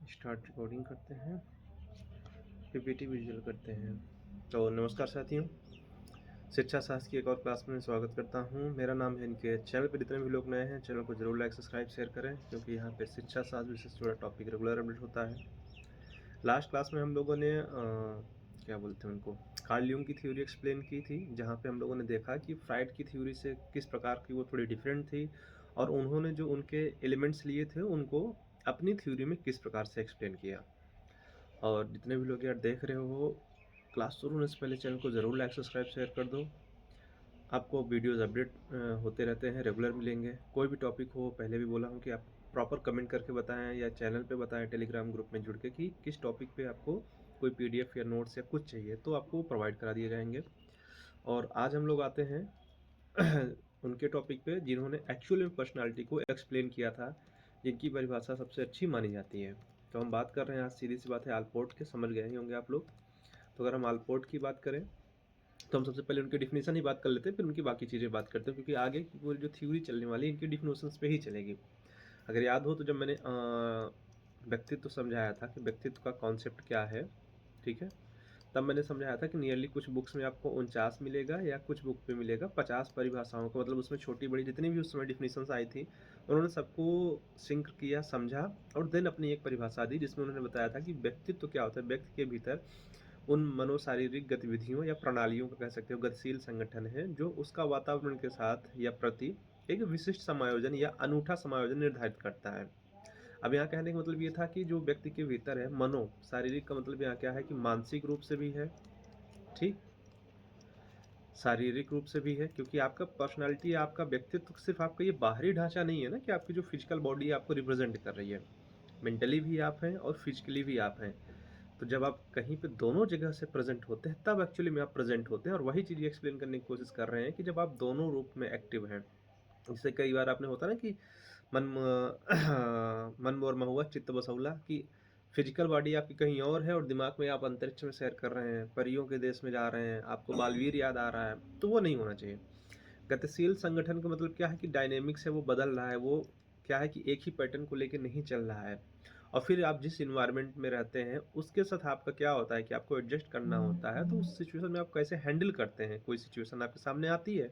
Start recording करते हैं, PPT visual करते हैं। तो नमस्कार साथियों, शिक्षा शास्त्र की एक और क्लास में स्वागत करता हूं। मेरा नाम है इनके। चैनल पर जितने भी लोग नए हैं चैनल को जरूर लाइक सब्सक्राइब शेयर करें, क्योंकि यहाँ पे शिक्षा शास्त्र विशेष जुड़ा टॉपिक रेगुलर अपडेट होता है। लास्ट क्लास में हम लोगों ने क्या बोलते हैं उनको, कार्ल यूंग की थ्योरी एक्सप्लेन की थी, जहाँ पे हम लोगों ने देखा कि फ्राइड की थ्योरी से किस प्रकार की वो थोड़ी डिफरेंट थी, और उन्होंने जो उनके एलिमेंट्स लिए थे उनको अपनी थ्योरी में किस प्रकार से एक्सप्लेन किया। और जितने भी लोग यार देख रहे हो, क्लास शुरू होने से पहले चैनल को ज़रूर लाइक सब्सक्राइब शेयर कर दो। आपको वीडियोज़ अपडेट होते रहते हैं, रेगुलर मिलेंगे। कोई भी टॉपिक हो, पहले भी बोला हूँ कि आप प्रॉपर कमेंट करके बताएं या चैनल पे बताएं, टेलीग्राम ग्रुप में जुड़ के, कि किस टॉपिक पे आपको कोई पीडीएफ या नोट्स या कुछ चाहिए तो आपको प्रोवाइड करा दिए जाएंगे। और आज हम लोग आते हैं उनके टॉपिक पे जिन्होंने एक्चुअल में पर्सनालिटी को एक्सप्लेन किया था, जिनकी परिभाषा सबसे अच्छी मानी जाती है। तो हम बात कर रहे हैं आज, सीधी सी बात है, आलपोर्ट के। समझ गए ही होंगे आप लोग। तो अगर हम आलपोर्ट की बात करें तो हम सबसे पहले उनकी डिफिनेशन ही बात कर लेते हैं, फिर उनकी बाकी चीज़ें बात करते हैं, क्योंकि आगे की पूरी जो थ्योरी चलने वाली है इनकी डिफिनेशंस पे ही चलेगी। अगर याद हो तो जब मैंने व्यक्तित्व समझाया था कि व्यक्तित्व का कॉन्सेप्ट क्या है, ठीक है, तब मैंने समझाया था कि नियरली कुछ बुक्स में आपको 49 मिलेगा या कुछ बुक पे मिलेगा 50 परिभाषाओं का। मतलब उसमें छोटी बड़ी जितनी भी उस समय डिफिनेशंस आई थी, उन्होंने सबको सिंक किया, समझा, और देन अपनी एक परिभाषा दी, जिसमें उन्होंने बताया था कि व्यक्तित्व क्या होता है। व्यक्ति के भीतर उन मनोशारीरिक गतिविधियों या प्रणालियों का, कह सकते हो, गतिशील संगठन है, जो उसका वातावरण के साथ या प्रति एक विशिष्ट समायोजन या अनूठा समायोजन निर्धारित करता है। अब यहाँ कहने का मतलब ये था कि जो व्यक्ति के भीतर है, मनो शारीरिक का मतलब यहाँ क्या है कि मानसिक रूप से भी है, ठीक, शारीरिक रूप से भी है, क्योंकि आपका पर्सनालिटी, आपका व्यक्तित्व सिर्फ आपका ये बाहरी ढांचा नहीं है ना, कि आपकी जो फिजिकल बॉडी आपको रिप्रेजेंट कर रही है। मेंटली भी आप हैं और फिजिकली भी आप हैं। तो जब आप कहीं पे दोनों जगह से प्रेजेंट होते हैं, तब एक्चुअली में आप प्रेजेंट होते हैं। और वही चीज़ एक्सप्लेन करने की कोशिश कर रहे हैं कि जब आप दोनों रूप में एक्टिव हैं। जैसे कई बार आपने होता ना कि मन मन मोर महुआ चित्त बसौला, कि फिजिकल बॉडी आपकी कहीं और है और दिमाग में आप अंतरिक्ष में सैर कर रहे हैं, परियों के देश में जा रहे हैं, आपको बालवीर याद आ रहा है। तो वो नहीं होना चाहिए। गतिशील संगठन का मतलब क्या है कि डायनेमिक्स है, वो बदल रहा है, वो क्या है कि एक ही पैटर्न को लेके नहीं चल रहा है। और फिर आप जिस इन्वायरमेंट में रहते हैं उसके साथ आपका क्या होता है कि आपको एडजस्ट करना होता है। तो उस सिचुएशन में आप कैसे हैंडल करते हैं, कोई सिचुएशन आपके सामने आती है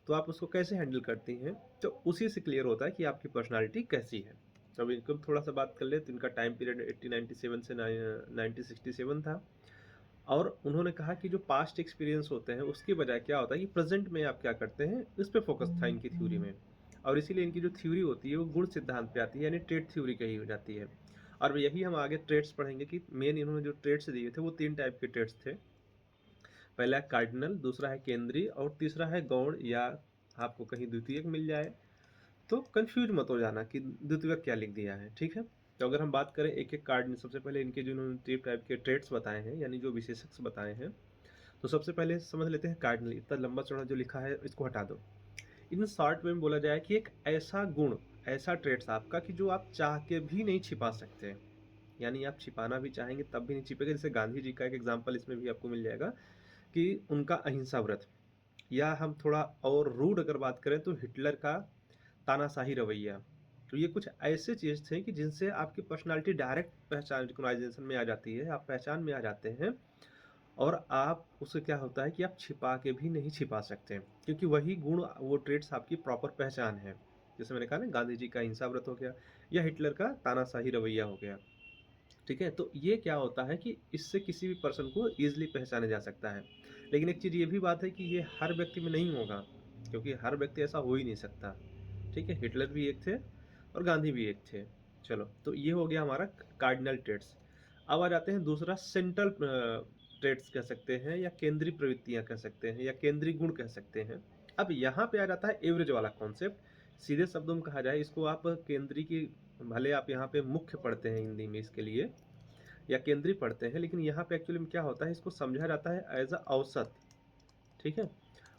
तो आप उसको कैसे हैंडल करती हैं, तो उसी से क्लियर होता है कि आपकी पर्सनालिटी कैसी है। तो अब इनको थोड़ा सा बात कर ले, तो इनका टाइम पीरियड 1897 से 1967 था। और उन्होंने कहा कि जो पास्ट एक्सपीरियंस होते हैं उसके बजाय क्या होता है कि प्रेजेंट में आप क्या करते हैं, इस पे फोकस था इनकी थ्योरी में। और इसीलिए इनकी जो थ्योरी होती है वो गुण सिद्धांत पे आती है, यानी ट्रेड थ्योरी कही हो जाती है। और यही हम आगे ट्रेड्स पढ़ेंगे कि मेन इन्होंने जो ट्रेड्स दिए थे वो 3 टाइप के ट्रेड्स थे। पहला है कार्डिनल, दूसरा है केंद्रीय, और तीसरा है गौण, या आपको कहीं द्वितीयक मिल जाए तो कंफ्यूज मत हो जाना कि द्वितीयक क्या लिख दिया है, ठीक है। तो अगर हम बात करें एक एक कार्ड, सबसे पहले इनके जो इन्होंने 3 टाइप के ट्रेड्स बताए हैं, यानी जो विशेषक बताए हैं, तो सबसे पहले समझ लेते हैं कार्डिनल। इतना लंबा चौड़ा जो लिखा है इसको हटा दो। इन शॉर्ट में बोला जाए कि एक ऐसा गुण, ऐसा ट्रेड्स आपका कि जो आप चाह के भी नहीं छिपा सकते, यानी आप छिपाना भी चाहेंगे तब भी नहीं छिपेगा। जैसे गांधी जी का एक एग्जाम्पल इसमें भी आपको मिल जाएगा कि उनका अहिंसा व्रत, या हम थोड़ा और रूड अगर बात करें तो हिटलर का तानाशाही रवैया। तो ये कुछ ऐसे चीज़ थे कि जिनसे आपकी पर्सनालिटी डायरेक्ट पहचान, रिकॉग्नाइजेशन में आ जाती है, आप पहचान में आ जाते हैं। और आप उससे क्या होता है कि आप छिपा के भी नहीं छिपा सकते, क्योंकि वही गुण, वो ट्रेड्स आपकी प्रॉपर पहचान है। जैसे मैंने कहा ना, गांधी जी का अहिंसा व्रत हो गया, या हिटलर का तानाशाही रवैया हो गया, ठीक है। तो ये क्या होता है कि इससे किसी भी पर्सन को ईजिली पहचाना जा सकता है। लेकिन एक चीज़ ये भी बात है कि ये हर व्यक्ति में नहीं होगा, क्योंकि हर व्यक्ति ऐसा हो ही नहीं सकता, ठीक है। हिटलर भी एक थे और गांधी भी एक थे। चलो, तो ये हो गया हमारा कार्डिनल ट्रेड्स। अब आ जाते हैं दूसरा, सेंट्रल ट्रेड्स कह सकते हैं, या केंद्रीय प्रवृत्तियां कह सकते हैं, या केंद्रीय गुण कह सकते हैं। अब यहाँ पे आ जाता है एवरेज वाला कॉन्सेप्ट। सीधे शब्दों में कहा जाए इसको, आप केंद्रीय की, भले आप यहाँ पे मुख्य पढ़ते हैं हिंदी में इसके लिए, या केंद्रीय पढ़ते हैं, लेकिन यहाँ पे एक्चुअली में क्या होता है, इसको समझा जाता है एज अ औसत, ठीक है।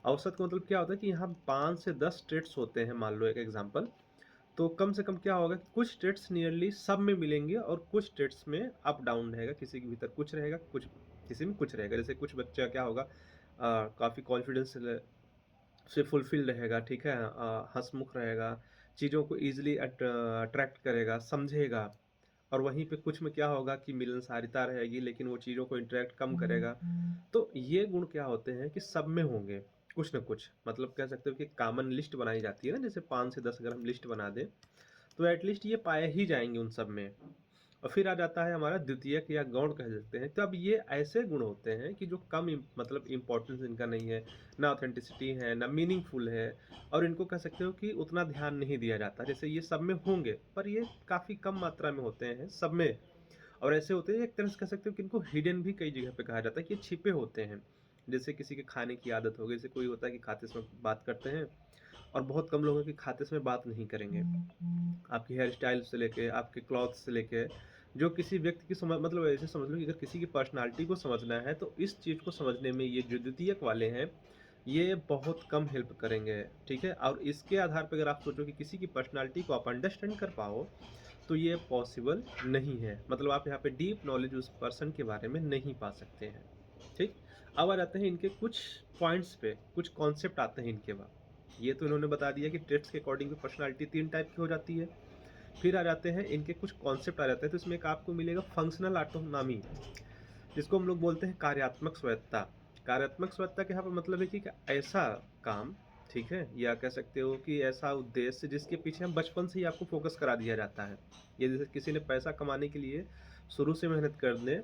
औसत का मतलब क्या होता है कि यहाँ 5 से 10 ट्रेड्स होते हैं, मान लो एक एग्जांपल। तो कम से कम क्या होगा कि कुछ ट्रेड्स नियरली सब में मिलेंगे, और कुछ ट्रेड्स में अप डाउन रहेगा, किसी के भीतर कुछ रहेगा, कुछ किसी में कुछ रहेगा। जैसे कुछ बच्चा क्या होगा, काफ़ी कॉन्फिडेंस से फुलफिल रहेगा, ठीक है, हंसमुख रहेगा, चीज़ों को ईजिली अट्रैक्ट करेगा, समझेगा। और वहीं पे कुछ में क्या होगा कि मिलनसारिता रहेगी, लेकिन वो चीज़ों को इंटरैक्ट कम करेगा। तो ये गुण क्या होते हैं कि सब में होंगे, कुछ न कुछ। मतलब कह सकते हो कि कॉमन लिस्ट बनाई जाती है ना, जैसे 5 से 10 अगर हम लिस्ट बना दें, तो एटलीस्ट ये पाए ही जाएँगे उन सब में। और फिर आ जाता है हमारा द्वितीयक या गौण कह सकते हैं। तो अब ये ऐसे गुण होते हैं कि जो कम मतलब इम्पोर्टेंस इनका नहीं है, ना ऑथेंटिसिटी है, ना मीनिंगफुल है, और इनको कह सकते हो कि उतना ध्यान नहीं दिया जाता। जैसे ये सब में होंगे, पर ये काफ़ी कम मात्रा में होते हैं सब में। और ऐसे होते हैं, एक तरह से कह सकते हो कि इनको हिडन भी कई जगह पे कहा जाता है कि ये छिपे होते हैं। जैसे किसी के खाने की आदत हो गई, जैसे कोई होता है कि खाते समय बात करते हैं, और बहुत कम लोग हैं कि खाते समय बात नहीं करेंगे। आपकी हेयर स्टाइल से लेके, आपके क्लॉथ्स से लेके, जो किसी व्यक्ति की समझ मतलब ऐसे समझ लो कि अगर किसी की पर्सनैलिटी को समझना है, तो इस चीज़ को समझने में ये जो द्वितीयक वाले हैं, ये बहुत कम हेल्प करेंगे, ठीक है? और इसके आधार पे अगर आप सोचो कि किसी की पर्सनैलिटी को आप अंडरस्टैंड कर पाओ, तो ये पॉसिबल नहीं है। मतलब आप यहाँ पे डीप नॉलेज उस पर्सन के बारे में नहीं पा सकते हैं, ठीक? अब आ जाते हैं इनके कुछ पॉइंट्स पे, कुछ कॉन्सेप्ट आते हैं इनके बाद। ये तो इन्होंने बता दिया कि ट्रेड्स के अकॉर्डिंग पर्सनैलिटी 3 टाइप की हो जाती है। फिर आ जाते हैं इनके कुछ कॉन्सेप्ट आ जाते हैं, तो इसमें एक आपको मिलेगा फंक्शनल ऑटोनॉमी, जिसको हम लोग बोलते हैं कार्यात्मक स्वायत्तता। कार्यात्मक स्वायत्तता का यहाँ पे मतलब है कि ऐसा काम, ठीक है, या कह सकते हो कि ऐसा उद्देश्य जिसके पीछे हम बचपन से ही आपको फोकस करा दिया जाता है। ये जैसे किसी ने पैसा कमाने के लिए शुरू से मेहनत कर ले,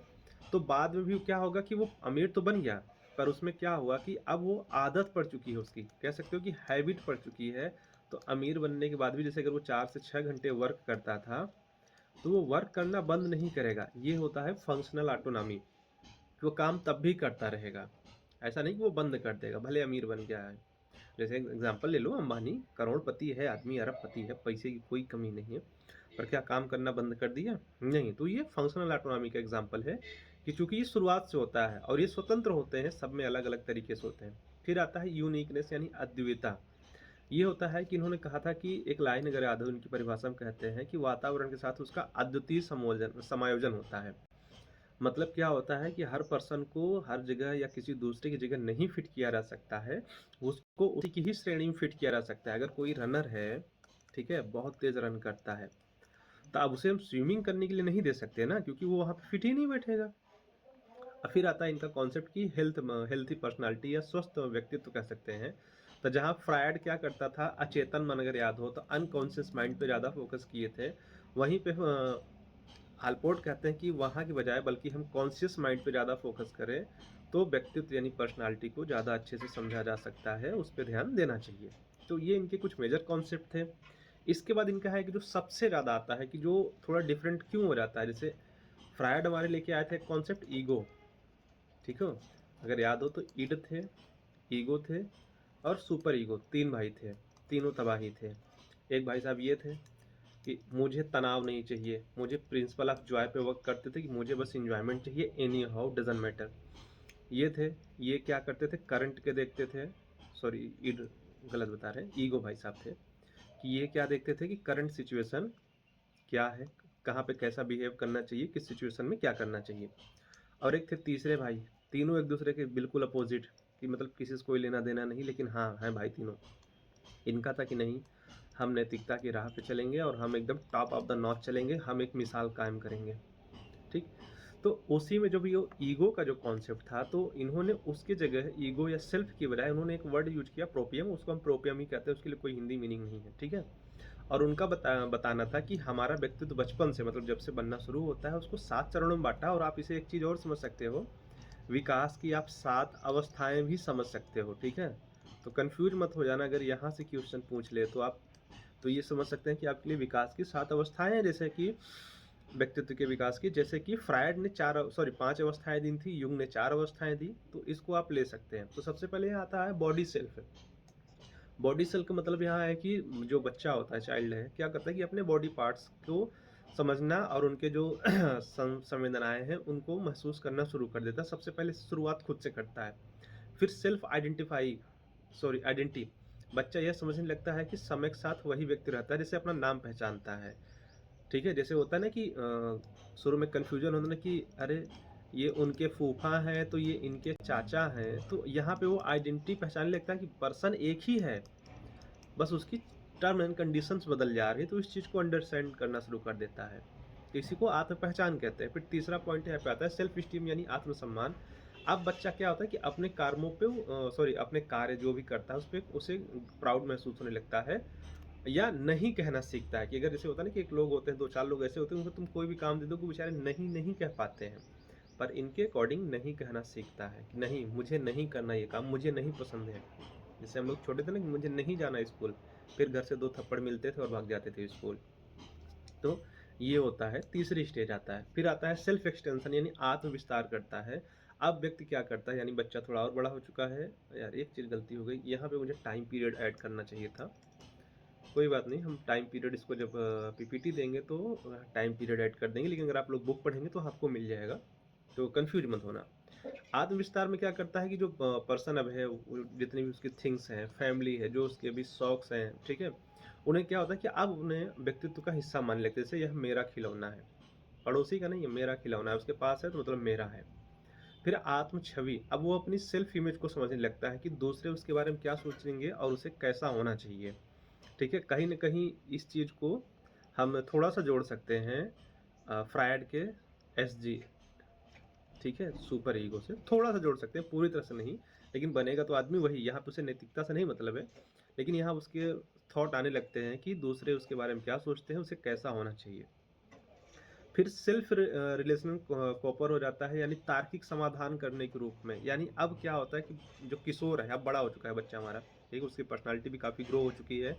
तो बाद में भी क्या होगा कि वो अमीर तो बन गया, पर उसमें क्या हुआ कि अब वो आदत पड़ चुकी है उसकी, कह सकते हो कि हैबिट पड़ चुकी है। तो अमीर बनने के बाद भी जैसे अगर वो 4 से 6 घंटे वर्क करता था, तो वो वर्क करना बंद नहीं करेगा। ये होता है फंक्शनल ऑटोनॉमी। वो काम तब भी करता रहेगा। ऐसा नहीं कि वो बंद कर देगा, भले अमीर बन गया है। जैसे एग्जांपल ले लो, अंबानी करोड़पति है आदमी, अरबपति है, पैसे की कोई कमी नहीं है, पर क्या काम करना बंद कर दिया? नहीं। तो ये फंक्शनल ऑटोनॉमी का एग्जांपल है कि चूंकि ये शुरुआत से होता है और ये स्वतंत्र होते हैं, सब में अलग अलग तरीके से होते हैं। फिर आता है यूनिकनेस यानी अद्वितीयता। ये होता है कि इन्होंने कहा था कि एक लाइन अगर याद हो, इनकी परिभाषा में कहते हैं कि वातावरण के साथ उसका अद्वितीय समायोजन होता है। मतलब क्या होता है कि हर पर्सन को हर जगह या किसी दूसरे की जगह नहीं फिट किया जा सकता है, उसको उसी की ही श्रेणी में फिट किया जा सकता है। अगर कोई रनर है, ठीक है, बहुत तेज रन करता है, तो अब उसे हम स्विमिंग करने के लिए नहीं दे सकते ना, क्योंकि वो वहाँ पे फिट ही नहीं बैठेगा। और फिर आता है इनका कॉन्सेप्ट की हेल्थी पर्सनालिटी या स्वस्थ व्यक्तित्व कह सकते हैं। तो जहाँ फ्रायड क्या करता था, अचेतन मन अगर याद हो तो अनकॉन्शियस माइंड पे ज़्यादा फोकस किए थे। वहीं पे हालपोर्ट कहते हैं कि वहाँ की बजाय बल्कि हम कॉन्शियस माइंड पे ज़्यादा फोकस करें, तो व्यक्तित्व यानी पर्सनालिटी को ज़्यादा अच्छे से समझा जा सकता है, उस पर ध्यान देना चाहिए। तो ये इनके कुछ मेजर कॉन्सेप्ट थे। इसके बाद इनका है कि जो सबसे ज़्यादा आता है कि जो थोड़ा डिफरेंट क्यों हो जाता है, जैसे फ्रायड हमारे लेके आए थे कॉन्सेप्ट ईगो, ठीक हो, अगर याद हो तो ईड थे, ईगो थे, और सुपर ईगो, 3 भाई थे, तीनों तबाही थे। एक भाई साहब ये थे कि मुझे तनाव नहीं चाहिए, मुझे प्रिंसिपल ऑफ जॉय पे वर्क करते थे कि मुझे बस इंजॉयमेंट चाहिए, एनी हाउ डजंट मैटर। ये थे, ये क्या करते थे, करंट के देखते थे, सॉरी ईड गलत बता रहे हैं, ईगो भाई साहब थे कि ये क्या देखते थे कि करंट सिचुएशन क्या है, कहाँ पे कैसा बिहेव करना चाहिए, किस सिचुएशन में क्या करना चाहिए। और एक थे तीसरे भाई, तीनों एक दूसरे के बिल्कुल अपोजिट, कि मतलब किसी से कोई लेना देना नहीं, लेकिन हाँ हैं भाई तीनों। इनका था कि नहीं, हम नैतिकता की राह पे चलेंगे और हम एकदम टॉप ऑफ द नॉच चलेंगे, हम एक मिसाल कायम करेंगे, ठीक। तो उसी में जो भी वो ईगो का जो कॉन्सेप्ट था, तो इन्होंने उसकी जगह ईगो या सेल्फ की बजाय उन्होंने एक वर्ड यूज किया प्रोपियम, उसको हम प्रोपियम ही कहते हैं, उसके लिए कोई हिंदी मीनिंग नहीं है, ठीक है। और उनका बताना था कि हमारा व्यक्तित्व बचपन से, मतलब जब से बनना शुरू होता है, उसको 7 चरणों में बांटा। और आप इसे एक चीज़ और समझ सकते हो, विकास की आप 7 अवस्थाएं भी समझ सकते हो, ठीक है। तो कंफ्यूज मत हो जाना, अगर यहाँ से क्वेश्चन पूछ ले तो आप तो ये समझ सकते हैं कि आपके लिए विकास की 7 अवस्थाएं हैं, जैसे कि व्यक्तित्व के विकास की, जैसे कि फ्रायड ने 5 अवस्थाएं दी थी, युंग ने 4 अवस्थाएं दी, तो इसको आप ले सकते हैं। तो सबसे पहले आता है बॉडी सेल्फ। बॉडी सेल का मतलब यहाँ है कि जो बच्चा होता है, चाइल्ड है, क्या करता है कि अपने बॉडी पार्ट्स को समझना और उनके जो संवेदनाएं हैं उनको महसूस करना शुरू कर देता है। सबसे पहले शुरुआत खुद से करता है। फिर सेल्फ आइडेंटिटी, बच्चा यह समझने लगता है कि समय के साथ वही व्यक्ति रहता है, जैसे अपना नाम पहचानता है, ठीक है। जैसे होता है ना कि शुरू में कन्फ्यूजन होता है ना कि अरे ये उनके फूफा हैं, तो ये इनके चाचा हैं, तो यहाँ पे वो आइडेंटिटी पहचानने लगता है कि पर्सन एक ही है, बस उसकी टर्म एंड कंडीशंस बदल जा रही है, तो इस चीज़ को अंडरस्टैंड करना शुरू कर देता है। तो इसी को आत्म पहचान कहते हैं। फिर तीसरा पॉइंट यहाँ पे आता है सेल्फ स्टीम यानी आत्मसम्मान। अब बच्चा क्या होता है कि अपने कर्मों पे अपने कार्य जो भी करता है उस पे उसे प्राउड महसूस होने लगता है, या नहीं कहना सीखता है कि अगर जैसे होता है ना कि एक लोग होते हैं, 2-4 लोग ऐसे होते हैं, उनको तुम कोई भी काम दे दो, वो बेचारे नहीं, नहीं कह पाते हैं। पर इनके अकॉर्डिंग नहीं कहना सीखता है कि नहीं, मुझे नहीं करना ये काम, मुझे नहीं पसंद है। जैसे हम लोग छोटे थे ना कि मुझे नहीं जाना स्कूल, फिर घर से 2 थप्पड़ मिलते थे और भाग जाते थे स्कूल। तो ये होता है, तीसरी स्टेज आता है। फिर आता है सेल्फ एक्सटेंशन यानी आत्म विस्तार करता है। अब व्यक्ति क्या करता है, यानी बच्चा थोड़ा और बड़ा हो चुका है। यार एक चीज़ गलती हो गई, यहाँ पे मुझे टाइम पीरियड ऐड करना चाहिए था। कोई बात नहीं, हम टाइम पीरियड इसको जब पीपीटी देंगे तो टाइम पीरियड ऐड कर देंगे, लेकिन अगर आप लोग बुक पढ़ेंगे तो आपको मिल जाएगा, तो कन्फ्यूज मत होना। आत्मविस्तार में क्या करता है कि जो पर्सन अब है, वो जितनी भी उसकी थिंग्स हैं, फैमिली है, जो उसके भी शौक्स हैं, ठीक है? उन्हें क्या होता है कि अब उन्हें व्यक्तित्व का हिस्सा मानने लगते हैं। जैसे यह मेरा खिलौना है, पड़ोसी का नहीं, ये मेरा खिलौना है, उसके पास है तो मतलब मेरा है। फिर आत्म छवि, अब वो अपनी सेल्फ इमेज को समझने लगता है कि दूसरे उसके बारे में क्या सोचेंगे और उसे कैसा होना चाहिए। ठीक है? कहीं न कहीं इस चीज़ को हम थोड़ा-सा जोड़ सकते हैं फ्रायड के एसजी, ठीक है? सुपर ईगो से थोड़ा-सा जोड़ सकते हैं, पूरी तरह से नहीं, लेकिन बनेगा तो आदमी वही। यहाँ पे उसे नैतिकता से नहीं मतलब है, लेकिन यहाँ उसके थॉट आने लगते हैं कि दूसरे उसके बारे में क्या सोचते हैं, उसे कैसा होना चाहिए। फिर सेल्फ रिलेशन कॉपर हो जाता है, यानी तार्किक समाधान करने के रूप में। यानी अब क्या होता है कि जो किशोर है, अब बड़ा हो चुका है बच्चा हमारा, ठीक है? उसकी पर्सनैलिटी भी काफ़ी ग्रो हो चुकी है।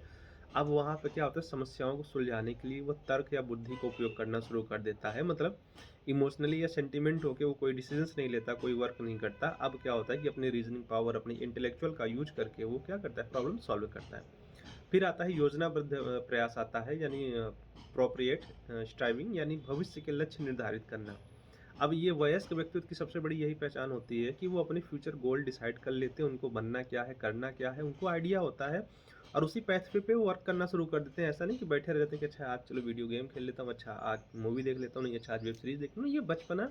अब वहाँ पे क्या होता है, समस्याओं को सुलझाने के लिए वो तर्क या बुद्धि का उपयोग करना शुरू कर देता है। मतलब इमोशनली या सेंटिमेंट होके वो कोई डिसीजंस नहीं लेता, कोई वर्क नहीं करता। अब क्या होता है कि अपनी रीजनिंग पावर, अपनी इंटेलेक्चुअल का यूज़ करके वो क्या करता है, प्रॉब्लम सॉल्व करता है। फिर आता है योजनाबद्ध प्रयास आता है, यानी प्रोप्रिएट स्ट्राइविंग यानी भविष्य के लक्ष्य निर्धारित करना। अब ये वयस्क व्यक्तित्व की सबसे बड़ी यही पहचान होती है कि वो अपने फ्यूचर गोल डिसाइड कर लेते हैं, उनको बनना क्या है, करना क्या है, उनको आइडिया होता है और उसी पैथवे पे वो वर्क करना शुरू कर देते हैं। ऐसा नहीं कि बैठे रहते हैं कि अच्छा आज चलो वीडियो गेम खेल लेता हूँ, अच्छा आज मूवी देख लेता हूँ, नहीं अच्छा आज वेब सीरीज देख लूँ। ये बचपना,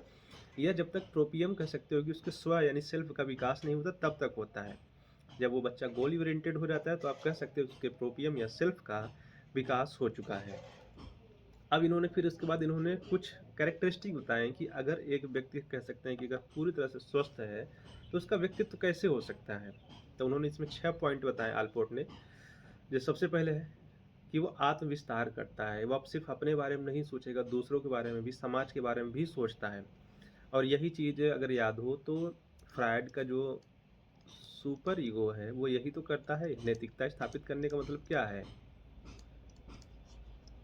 या जब तक प्रोपियम कह सकते हो कि उसके स्व यानी सेल्फ का विकास नहीं होता, तब तक होता है। जब वो बच्चा गोल ओरिएंटेड हो जाता है तो आप कह सकते हो उसके प्रोपियम या सेल्फ का विकास हो चुका है। अब इन्होंने फिर उसके बाद इन्होंने कुछ कैरेक्टरिस्टिक बताएँ कि अगर एक व्यक्ति कह सकते हैं कि अगर पूरी तरह से स्वस्थ है, तो उसका व्यक्तित्व कैसे हो सकता है? तो उन्होंने इसमें 6 पॉइंट बताए आलपोर्ट ने। जो सबसे पहले है कि वो आत्मविस्तार करता है। वो अब सिर्फ़ अपने बारे में नहीं सोचेगा, दूसरों के बारे में भी, समाज के बारे में भी सोचता है। और यही चीज़ अगर याद हो तो फ्रायड का जो सुपर ईगो है, वो यही तो करता है। नैतिकता स्थापित करने का मतलब क्या है?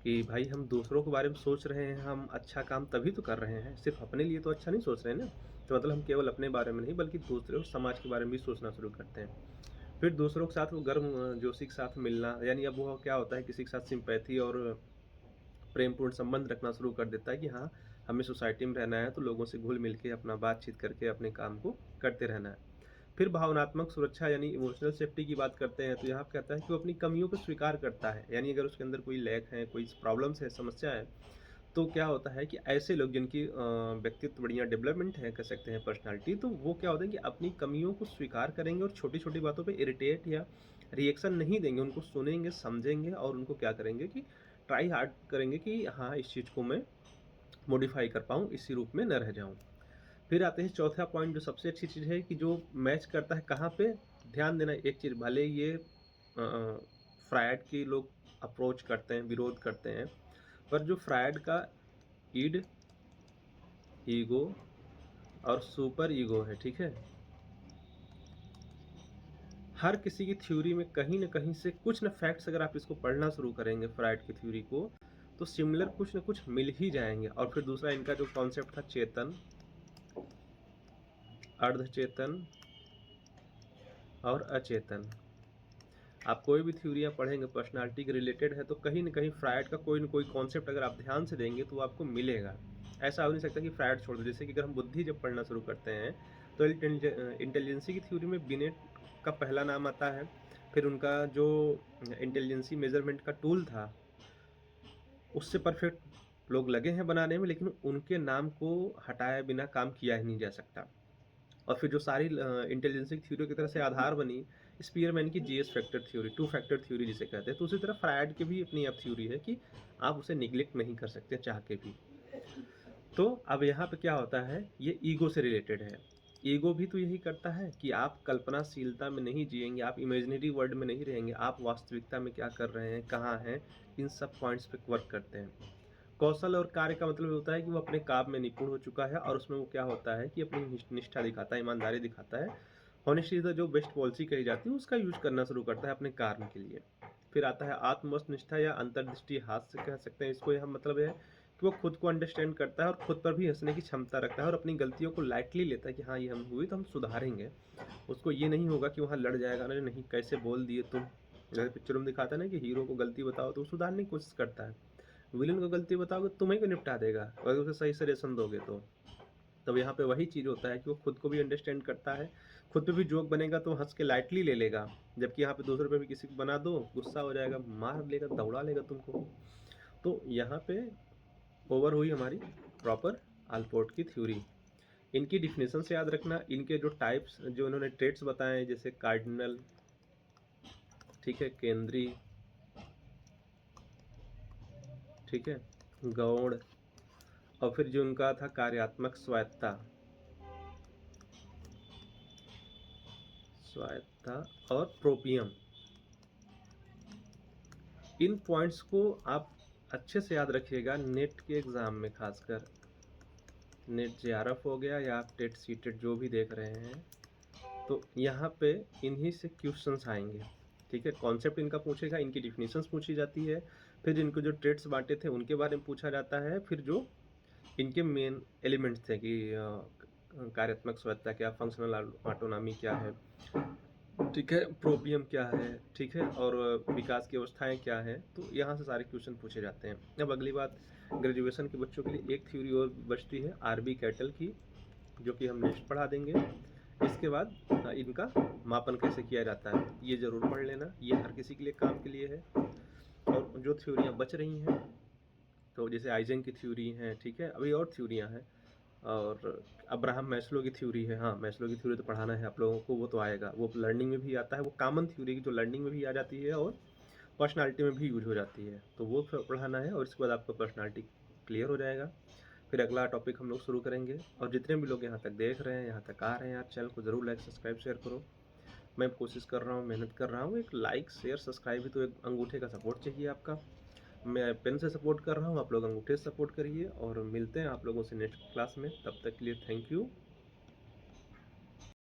कि भाई हम दूसरों के बारे में सोच रहे हैं, हम अच्छा काम तभी तो कर रहे हैं, सिर्फ़ अपने लिए तो अच्छा नहीं सोच रहे हैं ना। तो मतलब हम केवल अपने बारे में नहीं बल्कि दूसरों समाज के बारे में भी सोचना शुरू करते हैं। फिर दूसरों के साथ वो जोशी के साथ मिलना, यानी अब वो क्या होता है, किसी के साथ सिम्पैथी और प्रेमपूर्ण संबंध रखना शुरू कर देता है कि हाँ, हमें सोसाइटी में रहना है तो लोगों से घुल-मिल के अपना बातचीत करके अपने काम को करते रहना है। फिर भावनात्मक सुरक्षा यानी इमोशनल सेफ्टी की बात करते हैं, तो यहाँ पे कहता है कि वो अपनी कमियों को स्वीकार करता है। यानी अगर उसके अंदर कोई लैक है, कोई प्रॉब्लम्स है, समस्या है, तो क्या होता है कि ऐसे लोग जिनकी व्यक्तित्व बढ़िया डेवलपमेंट है, कह सकते हैं पर्सनैलिटी, तो वो क्या होता है कि अपनी कमियों को स्वीकार करेंगे और छोटी-छोटी बातों पे इरिटेट या रिएक्शन नहीं देंगे, उनको सुनेंगे, समझेंगे और उनको क्या करेंगे कि ट्राई हार्ड करेंगे कि हाँ, इस चीज़ को मैं मॉडिफ़ाई कर पाऊँ, इसी रूप में न रह जाऊँ। फिर आते हैं चौथा पॉइंट, जो सबसे अच्छी चीज़ है कि जो मैच करता है कहाँ पे, ध्यान देना एक चीज़, भले ये फ्रायड की लोग अप्रोच करते हैं, विरोध करते हैं, पर जो फ्रायड का ईड, ईगो और सुपर ईगो है, ठीक है? हर किसी की थ्योरी में कहीं न कहीं से कुछ न फैक्ट्स, अगर आप इसको पढ़ना शुरू करेंगे फ्रायड की थ्योरी को, तो सिमिलर कुछ न कुछ मिल ही जाएँगे। और फिर दूसरा इनका जो कॉन्सेप्ट था चेतन, अर्धचेतन और अचेतन। आप कोई भी थ्योरियाँ पढ़ेंगे पर्सनैलिटी के रिलेटेड है, तो कहीं न कहीं फ्रायड का कोई न कोई कॉन्सेप्ट अगर आप ध्यान से देंगे तो वो आपको मिलेगा। ऐसा हो नहीं सकता कि फ्रायड छोड़ दो। जैसे कि अगर हम बुद्धि जब पढ़ना शुरू करते हैं, तो इंटेलिजेंसी की थ्योरी में बिनेट का पहला नाम आता है। फिर उनका जो इंटेलिजेंसी मेज़रमेंट का टूल था, उससे परफेक्ट लोग लगे हैं बनाने में, लेकिन उनके नाम को हटाए बिना काम किया ही नहीं जा सकता। और फिर जो सारी इंटेलिजेंस की थ्योरी की तरह से आधार बनी स्पीयरमैन की GS factor theory, two factor theory जिसे कहते हैं, तो उसी तरह फ्रायड की भी अपनी अब थ्योरी है कि आप उसे निग्लेक्ट नहीं कर सकते चाह के भी। तो अब यहाँ पे क्या होता है, ये ईगो से रिलेटेड है। ईगो भी तो यही करता है कि आप कल्पनाशीलता में नहीं जिएँगे, आप इमेजिनरी वर्ल्ड में नहीं रहेंगे, आप वास्तविकता में क्या कर रहे हैं, कहाँ हैं, इन सब पॉइंट्स पे वर्क करते हैं। कौशल और कार्य का मतलब होता है कि वो अपने काम में निपुण हो चुका है और उसमें वो क्या होता है कि अपनी निष्ठा दिखाता है, ईमानदारी दिखाता है। हॉनेस्टी इज़ द जो बेस्ट पॉलिसी कही जाती है, उसका यूज़ करना शुरू करता है अपने कार्य के लिए। फिर आता है आत्मवस्तनिष्ठा या अंतर्दृष्टि, हाथ से कह सकते हैं इसको। यहाँ मतलब है कि वो खुद को अंडरस्टैंड करता है और खुद पर भी हँसने की क्षमता रखता है और अपनी गलतियों को लाइटली लेता है कि हाँ, ये हम हुई तो हम सुधारेंगे। उसको ये नहीं होगा कि वहाँ लड़ जाएगा, अरे नहीं कैसे बोल दिए तुम। जैसे पिक्चरों में दिखाता है ना कि हीरो को गलती बताओ तो वो सुधारने की कोशिश करता है। विलेन को गलती बताओगे तुम्हें को निपटा देगा अगर उसे सही सजेशन दोगे तो। तब यहाँ पे वही चीज़ होता है कि वो खुद को भी अंडरस्टैंड करता है, खुद पे भी जोक बनेगा तो हँस के लाइटली ले लेगा, जबकि यहाँ पे दूसरे पे भी किसी को बना दो, गुस्सा हो जाएगा, मार लेगा, दौड़ा लेगा तुमको। तो यहाँ पे ओवर हुई हमारी प्रॉपर आलपोर्ट की थ्योरी। इनकी डेफिनेशन से याद रखना, इनके जो टाइप्स जो इन्होंने ट्रेट्स बताए जैसे कार्डिनल, ठीक है, केंद्रीय, ठीक है, गौण, और फिर जो उनका था कार्यात्मक स्वायत्ता, स्वायत्ता और प्रोपियम। इन पॉइंट्स को आप अच्छे से याद रखिएगा नेट के एग्ज़ाम में, खासकर नेट जेआरएफ हो गया या आप टेट सीटेट जो भी देख रहे हैं, तो यहाँ पे इन्हीं से क्वेश्चंस आएंगे। ठीक है, कॉन्सेप्ट इनका पूछेगा, इनकी डिफिनीशंस पूछी जाती है, फिर इनको जो ट्रेड्स बांटे थे उनके बारे में पूछा जाता है, फिर जो इनके मेन एलिमेंट्स थे कि कार्यात्मक स्वायत्ता क्या, फंक्शनल ऑटोनॉमी क्या है, ठीक है, प्रोपियम क्या है, ठीक है, और विकास की अवस्थाएं क्या हैं, तो यहाँ से सारे क्वेश्चन पूछे जाते हैं। अब अगली बात, ग्रेजुएशन के बच्चों के लिए एक थ्योरी और बचती है आरबी कैटल की, जो कि हम नेक्स्ट पढ़ा देंगे। इसके बाद इनका मापन कैसे किया जाता है ये ज़रूर पढ़ लेना, ये हर किसी के लिए काम के लिए है। और जो थ्योरियाँ बच रही हैं, तो जैसे आइजन की थ्योरी है, ठीक है, अभी और थ्योरियाँ हैं, और अब्राहम मैस्लो की थ्योरी है। हाँ, मैस्लो की थ्योरी तो पढ़ाना है आप लोगों को, वो तो आएगा, वो लर्निंग में भी आता है, वो कॉमन थ्योरी की जो लर्निंग में भी आ जाती है और पर्सनालिटी में भी यूज हो जाती है, तो वो पढ़ाना है, और इसके बाद आपका पर्सनालिटी क्लियर हो जाएगा। फिर अगला टॉपिक हम लोग शुरू करेंगे। और जितने भी लोग यहाँ तक देख रहे हैं, यहाँ तक आ रहे हैं, आप चैनल को ज़रूर लाइक सब्सक्राइब शेयर करो। मैं कोशिश कर रहा हूँ, मेहनत कर रहा हूँ, एक लाइक शेयर सब्सक्राइब भी तो एक अंगूठे का सपोर्ट चाहिए आपका। मैं पेन से सपोर्ट कर रहा हूँ, आप लोग अंगूठे से सपोर्ट करिए, और मिलते हैं आप लोगों से नेक्स्ट क्लास में। तब तक के लिए थैंक यू।